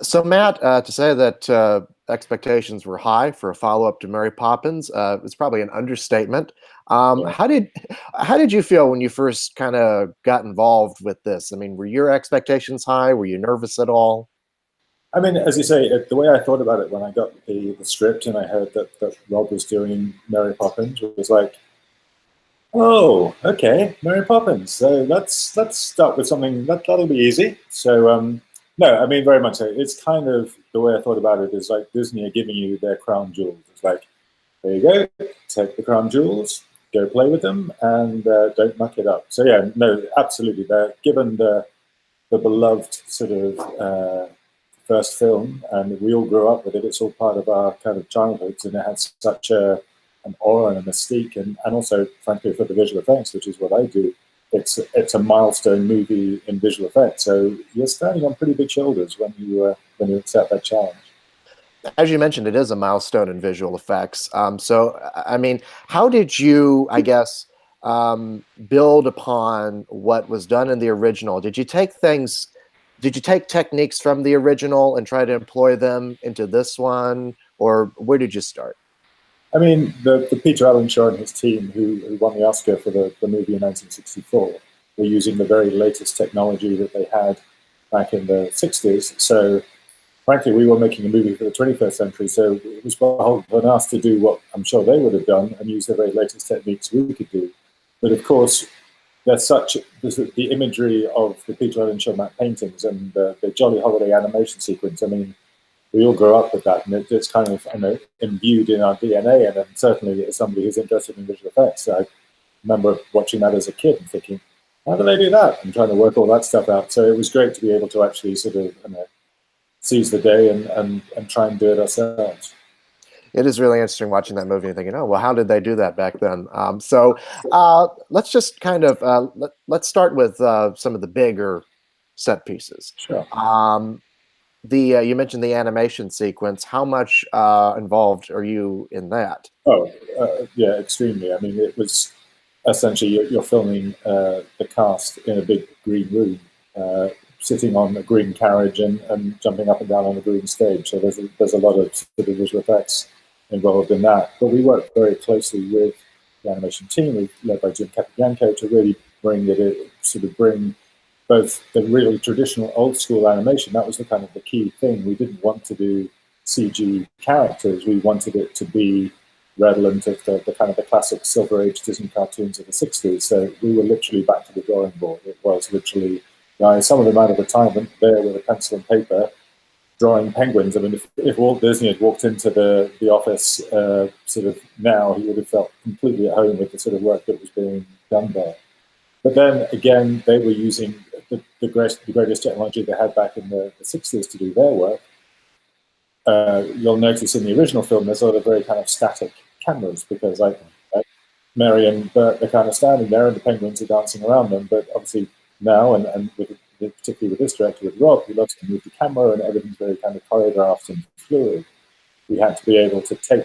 So, Matt, to say that expectations were high for a follow-up to Mary Poppins is probably an understatement. Yeah. How did you feel when you first kind of got involved with this? I mean, were your expectations high? Were you nervous at all? I mean, as you say, the way I thought about it when I got the script and I heard that Rob was doing Mary Poppins was like, oh, okay, Mary Poppins. So let's start with something that'll be easy. So no, I mean very much so. It's kind of the way I thought about it is like Disney are giving you their crown jewels. It's like, there you go, take the crown jewels, go play with them, and don't muck it up. So yeah, no, absolutely. They're given the beloved sort of first film, and we all grew up with it. It's all part of our kind of childhoods, and it has such an aura and a mystique, and also, frankly, for the visual effects, which is what I do, it's a milestone movie in visual effects. So you're standing on pretty big shoulders when you accept that challenge. As you mentioned, it is a milestone in visual effects. So, I mean, how did you, I guess, build upon what was done in the original? Did you take techniques from the original and try to employ them into this one, or where did you start? I mean, the Peter Allen show and his team, who won the Oscar for the movie in 1964, were using the very latest technology that they had back in the 60s. So frankly, we were making a movie for the 21st century, so it was beholden on us to do what I'm sure they would have done and use the very latest techniques we could do. But of course, there's the imagery of the Peter Allen show map paintings and the Jolly Holiday animation sequence. I mean, we all grow up with that, and it's kind of imbued in our DNA. And then certainly, as somebody who's interested in visual effects, I remember watching that as a kid and thinking, how do they do that? And trying to work all that stuff out. So it was great to be able to actually sort of seize the day and try and do it ourselves. It is really interesting watching that movie and thinking, oh, well, how did they do that back then? Let's just kind of let's start with some of the bigger set pieces. Sure. The you mentioned the animation sequence. How much involved are you in that? Oh, yeah, extremely. I mean, it was essentially you're filming the cast in a big green room, sitting on a green carriage and jumping up and down on a green stage. So there's a lot of sort of visual effects involved in that. But we worked very closely with the animation team, led by Jim Capobianco, to really bring both the really traditional old school animation. That was the kind of the key thing. We didn't want to do CG characters. We wanted it to be redolent of the kind of the classic Silver Age Disney cartoons of the 60s. So we were literally back to the drawing board. It was literally, some of them out of retirement there with a pencil and paper drawing penguins. I mean, if Walt Disney had walked into the office sort of now, he would have felt completely at home with the sort of work that was being done there. But then again, they were using the greatest technology they had back in the 60s to do their work. You'll notice in the original film, there's a lot of very kind of static cameras because like Mary and Bert are kind of standing there and the penguins are dancing around them. But obviously now, and particularly with this director, with Rob, who loves to move the camera and everything's very kind of choreographed and fluid, we had to be able to take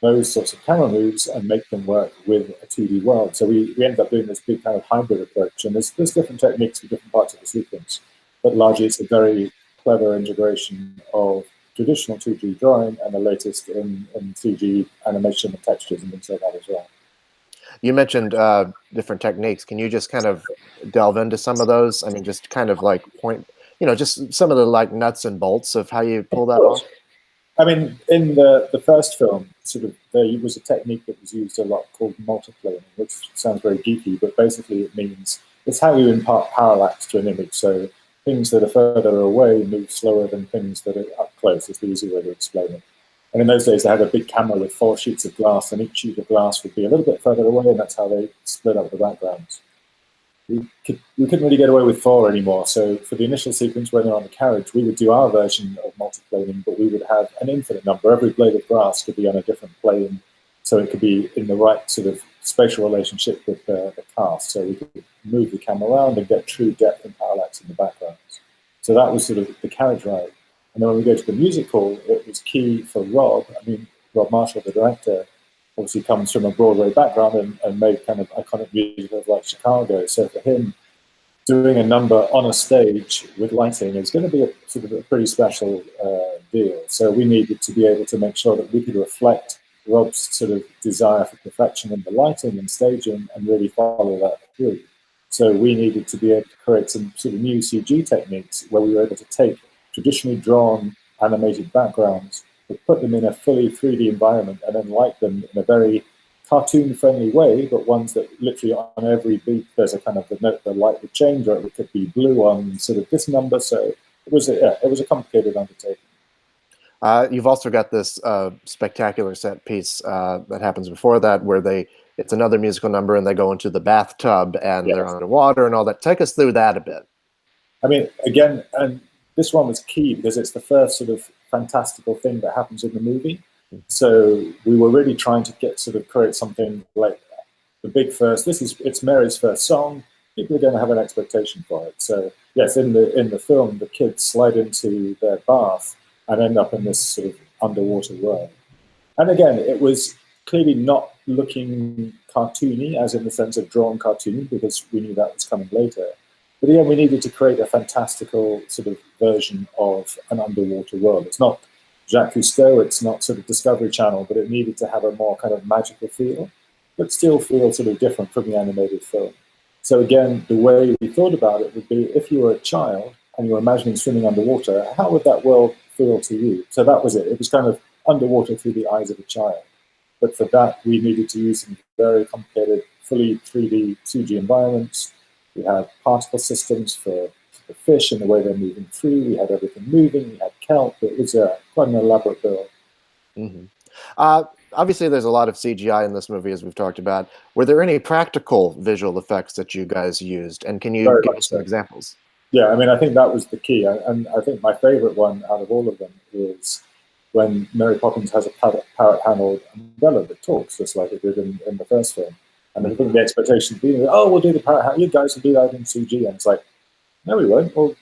those sorts of camera moves and make them work with a 2D world. So we ended up doing this big kind of hybrid approach. And there's different techniques for different parts of the sequence. But largely it's a very clever integration of traditional 2D drawing and the latest in 3D animation and textures and things like that as well. You mentioned different techniques. Can you just kind of delve into some of those? I mean, just kind of like point, just some of the like nuts and bolts of how you pull that off. I mean, in the first film, there was a technique that was used a lot called multiplaning, which sounds very geeky, but basically it means it's how you impart parallax to an image. So things that are further away move slower than things that are up close. Is the easy way to explain it. And in those days, they had a big camera with 4 sheets of glass, and each sheet of glass would be a little bit further away, and that's how they split up the backgrounds. We couldn't really get away with 4 anymore. So for the initial sequence when they're on the carriage, we would do our version of multiplaning, but we would have an infinite number. Every blade of grass could be on a different plane, so it could be in the right sort of spatial relationship with the cast. So we could move the camera around and get true depth and parallax in the backgrounds. So that was sort of the carriage ride. And then when we go to the musical, it was key for Rob. I mean, Rob Marshall, the director, obviously comes from a Broadway background and made kind of iconic musicals like Chicago. So for him doing a number on a stage with lighting is going to be a sort of a pretty special deal. So we needed to be able to make sure that we could reflect Rob's sort of desire for perfection in the lighting and staging and really follow that through. So we needed to be able to create some sort of new CG techniques where we were able to take traditionally drawn animated backgrounds, but put them in a fully 3D environment and then light them in a very cartoon-friendly way, but ones that literally on every beat there's a kind of the light would change, or it could be blue on sort of this number. So it was a complicated undertaking. You've also got this spectacular set piece that happens before that, where it's another musical number and they go into the bathtub and they're underwater and all that. Take us through that a bit. I mean, again, and this one was key because it's the first sort of fantastical thing that happens in the movie. So we were really trying to create something like the big first. It's Mary's first song. People are going to have an expectation for it. So yes, in the film, the kids slide into their bath and end up in this sort of underwater world. And again, it was clearly not looking cartoony, as in the sense of drawn cartoon, because we knew that was coming later. But again, we needed to create a fantastical sort of version of an underwater world. It's not Jacques Cousteau, it's not sort of Discovery Channel, but it needed to have a more kind of magical feel, but still feel sort of different from the animated film. So again, the way we thought about it would be, if you were a child and you were imagining swimming underwater, how would that world feel to you? So that was it. It was kind of underwater through the eyes of a child. But for that, we needed to use some very complicated, fully 3D CG environments. We had particle systems for the fish and the way they're moving through. We had everything moving. We had kelp. It was quite an elaborate build. Mm-hmm. Obviously, there's a lot of CGI in this movie, as we've talked about. Were there any practical visual effects that you guys used? And can you give us some examples? Yeah, I mean, I think that was the key. And I think my favorite one out of all of them is when Mary Poppins has a parrot-handled umbrella that talks, just like it did in the first film. And I think the expectation being, oh, we'll do the parrot, you guys will do that in CG. And it's like, no, we won't. Well,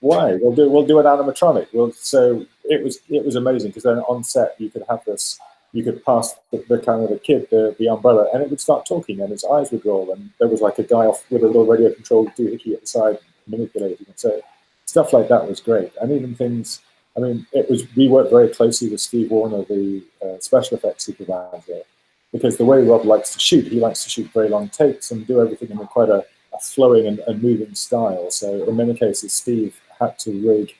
why? We'll do an animatronic. So it was amazing, because then on set you could have this, you could pass the kind of the kid the umbrella, and it would start talking, and its eyes would roll, and there was like a guy off with a little radio controlled doohickey at the side manipulating it. So stuff like that was great. And even things, I mean, we worked very closely with Steve Warner, the special effects supervisor, because the way Rob likes to shoot, he likes to shoot very long takes and do everything in quite a flowing and moving style. So in many cases, Steve had to rig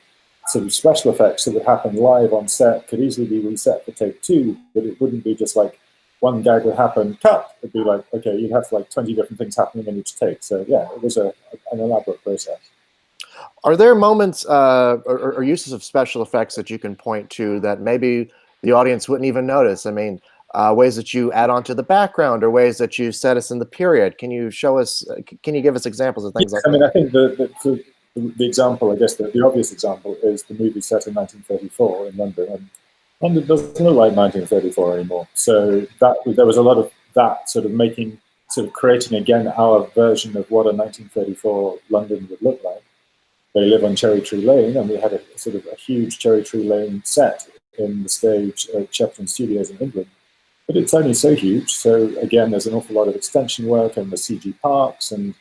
sort of special effects that would happen live on set, could easily be reset for take 2, but it wouldn't be just like one gag would happen, cut. It'd be like, okay, you'd have like 20 different things happening in each take. So yeah, it was an elaborate process. Are there moments or uses of special effects that you can point to that maybe the audience wouldn't even notice? I mean, ways that you add on to the background, or ways that you set us in the period. Can you show us, can you give us examples of things like that? I mean, I think the example, I guess the obvious example is the movie set in 1934 in London. And London doesn't look like 1934 anymore. So there was a lot of that sort of creating again our version of what a 1934 London would look like. They live on Cherry Tree Lane, and we had a sort of a huge Cherry Tree Lane set in the stage at Shepton Studios in England. But it's only so huge. So again, there's an awful lot of extension work and the CG parks, and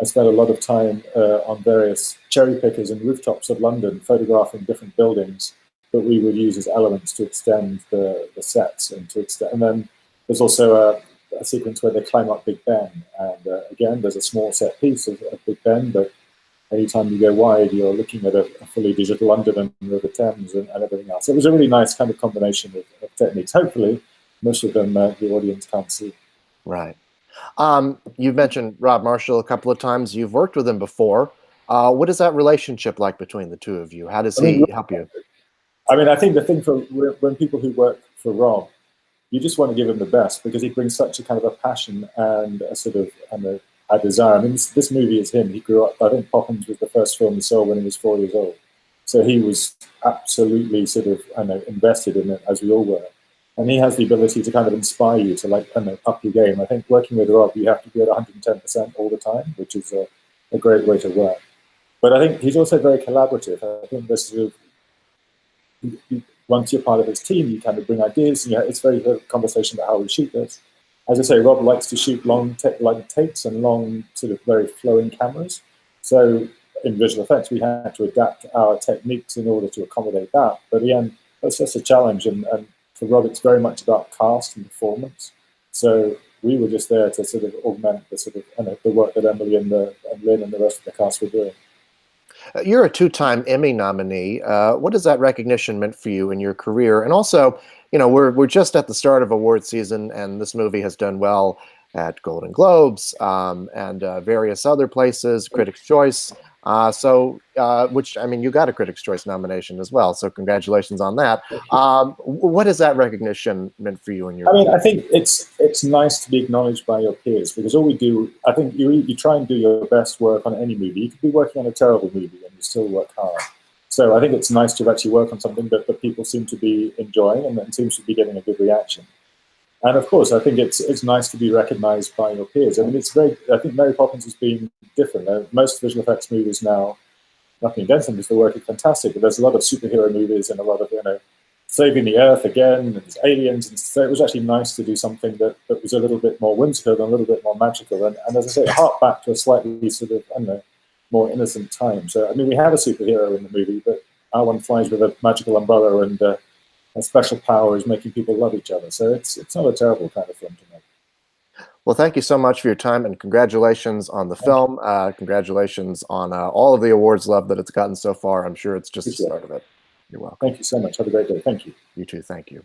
I spent a lot of time on various cherry pickers and rooftops of London, photographing different buildings that we would use as elements to extend the sets and to extend. And then there's also a sequence where they climb up Big Ben, and again, there's a small set piece of Big Ben, but anytime you go wide, you're looking at a fully digital London and River Thames and everything else. It was a really nice kind of combination of techniques. Hopefully, most of them the audience can't see. Right. You've mentioned Rob Marshall a couple of times. You've worked with him before. What is that relationship like between the two of you? How does he help you? I mean, I think the thing for when people who work for Rob, you just want to give him the best, because he brings such a kind of a passion and a sort of a desire. I mean, this movie is him. He grew up, I think Poppins was the first film he saw when he was 4 years old. So he was absolutely sort of invested in it, as we all were. And he has the ability to kind of inspire you to up your game. I think working with Rob, you have to be at 110% all the time, which is a great way to work. But I think he's also very collaborative. I think this sort of, once you're part of his team, you kind of bring ideas. It's very a conversation about how we shoot this. As I say, Rob likes to shoot long takes and long sort of very flowing cameras. So in visual effects, we had to adapt our techniques in order to accommodate that. But again, that's just a challenge. And for Rob, it's very much about cast and performance. So we were just there to sort of augment the sort of the work that Emily and Lynn and the rest of the cast were doing. You're a two-time Emmy nominee. What has that recognition meant for you in your career? And also, we're just at the start of award season, and this movie has done well at Golden Globes and various other places, Critics' Choice. Which, I mean, you got a Critics' Choice nomination as well, so congratulations on that. What has that recognition meant for you in your career? I think it's nice to be acknowledged by your peers, because all we do, I think you try and do your best work on any movie. You could be working on a terrible movie and you still work hard. So I think it's nice to actually work on something that people seem to be enjoying and seems to be getting a good reaction. And of course, I think it's nice to be recognized by your peers. I mean, I think Mary Poppins has been different. Most visual effects movies now, nothing against them, because they're working fantastic, but there's a lot of superhero movies and a lot of, saving the Earth again, and there's aliens. And so it was actually nice to do something that was a little bit more whimsical and a little bit more magical. And as I say, hark back to a slightly sort of, more innocent time. So, I mean, we have a superhero in the movie, but our one flies with a magical umbrella and a special power is making people love each other. So it's not a terrible kind of film to make. Well, thank you so much for your time, and congratulations on the film. Congratulations on all of the awards love that it's gotten so far. I'm sure it's just the start of it. You're welcome. Thank you so much. Have a great day. Thank you. You too. Thank you.